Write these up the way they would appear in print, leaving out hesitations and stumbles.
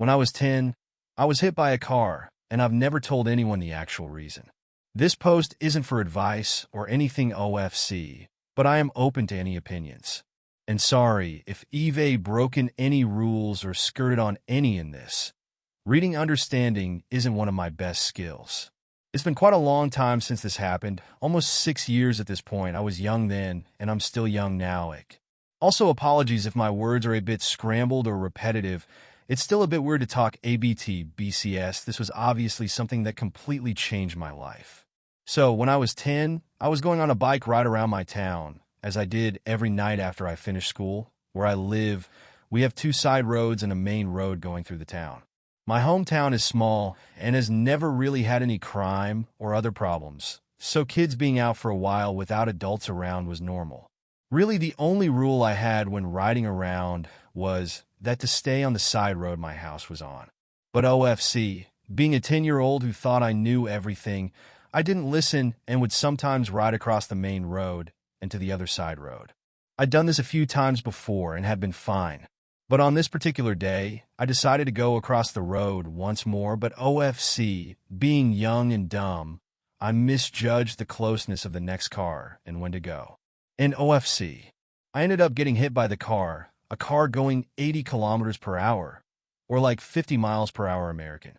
When I was 10, I was hit by a car, and I've never told anyone the actual reason. This post isn't for advice or anything OFC, but I am open to any opinions. And sorry if Eve broken any rules or skirted on any in this. Reading understanding isn't one of my best skills. It's been quite a long time since this happened, almost 6 years at this point. I was young then, and I'm still young now. Also, apologies if my words are a bit scrambled or repetitive. It's still a bit weird to talk ABT, BCS. This was obviously something that completely changed my life. So, when I was 10, I was going on a bike ride around my town, as I did every night after I finished school. Where I live, we have 2 side roads and a main road going through the town. My hometown is small and has never really had any crime or other problems, so kids being out for a while without adults around was normal. Really, the only rule I had when riding around was that to stay on the side road my house was on. But OFC, being a 10-year-old who thought I knew everything, I didn't listen and would sometimes ride across the main road and to the other side road. I'd done this a few times before and had been fine. But on this particular day, I decided to go across the road once more, but OFC, being young and dumb, I misjudged the closeness of the next car and when to go. In OFC, I ended up getting hit by the car, a car going 80 kilometers per hour, or like 50 miles per hour American.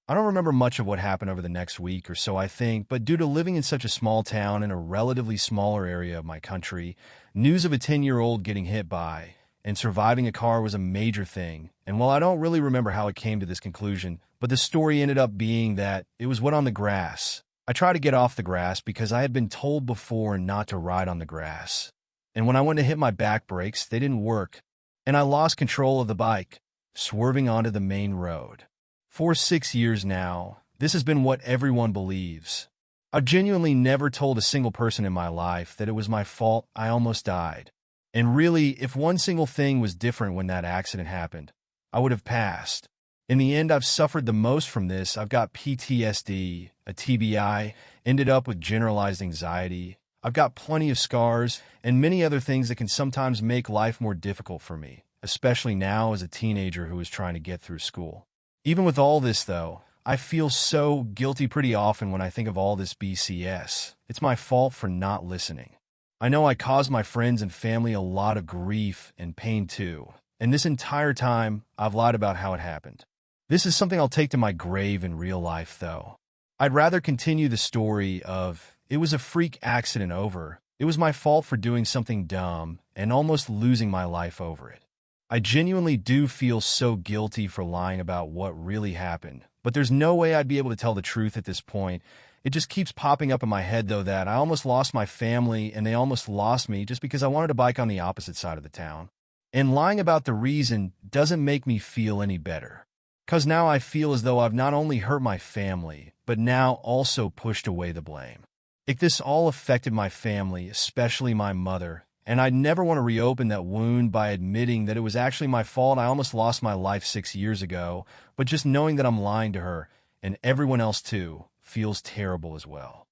I don't remember much of what happened over the next week or so, I think, but due to living in such a small town in a relatively smaller area of my country, news of a 10-year-old getting hit by and surviving a car was a major thing. And while I don't really remember how it came to this conclusion, but the story ended up being that it was wet on the grass. I tried to get off the grass because I had been told before not to ride on the grass. And when I went to hit my back brakes, they didn't work, and I lost control of the bike, swerving onto the main road. For 6 years now, this has been what everyone believes. I've genuinely never told a single person in my life that it was my fault I almost died. And really, if one single thing was different when that accident happened, I would have passed. In the end, I've suffered the most from this. I've got PTSD, a TBI, ended up with generalized anxiety. I've got plenty of scars and many other things that can sometimes make life more difficult for me, especially now as a teenager who is trying to get through school. Even with all this, though, I feel so guilty pretty often when I think of all this BCS. It's my fault for not listening. I know I caused my friends and family a lot of grief and pain too, and this entire time, I've lied about how it happened. This is something I'll take to my grave in real life, though. I'd rather continue the story of, it was a freak accident over, it was my fault for doing something dumb, and almost losing my life over it. I genuinely do feel so guilty for lying about what really happened, but there's no way I'd be able to tell the truth at this point. It just keeps popping up in my head, though, that I almost lost my family and they almost lost me just because I wanted to bike on the opposite side of the town. And lying about the reason doesn't make me feel any better. Because now I feel as though I've not only hurt my family, but now also pushed away the blame. This all affected my family, especially my mother, and I'd never want to reopen that wound by admitting that it was actually my fault. I almost lost my life 6 years ago, but just knowing that I'm lying to her, and everyone else too, feels terrible as well.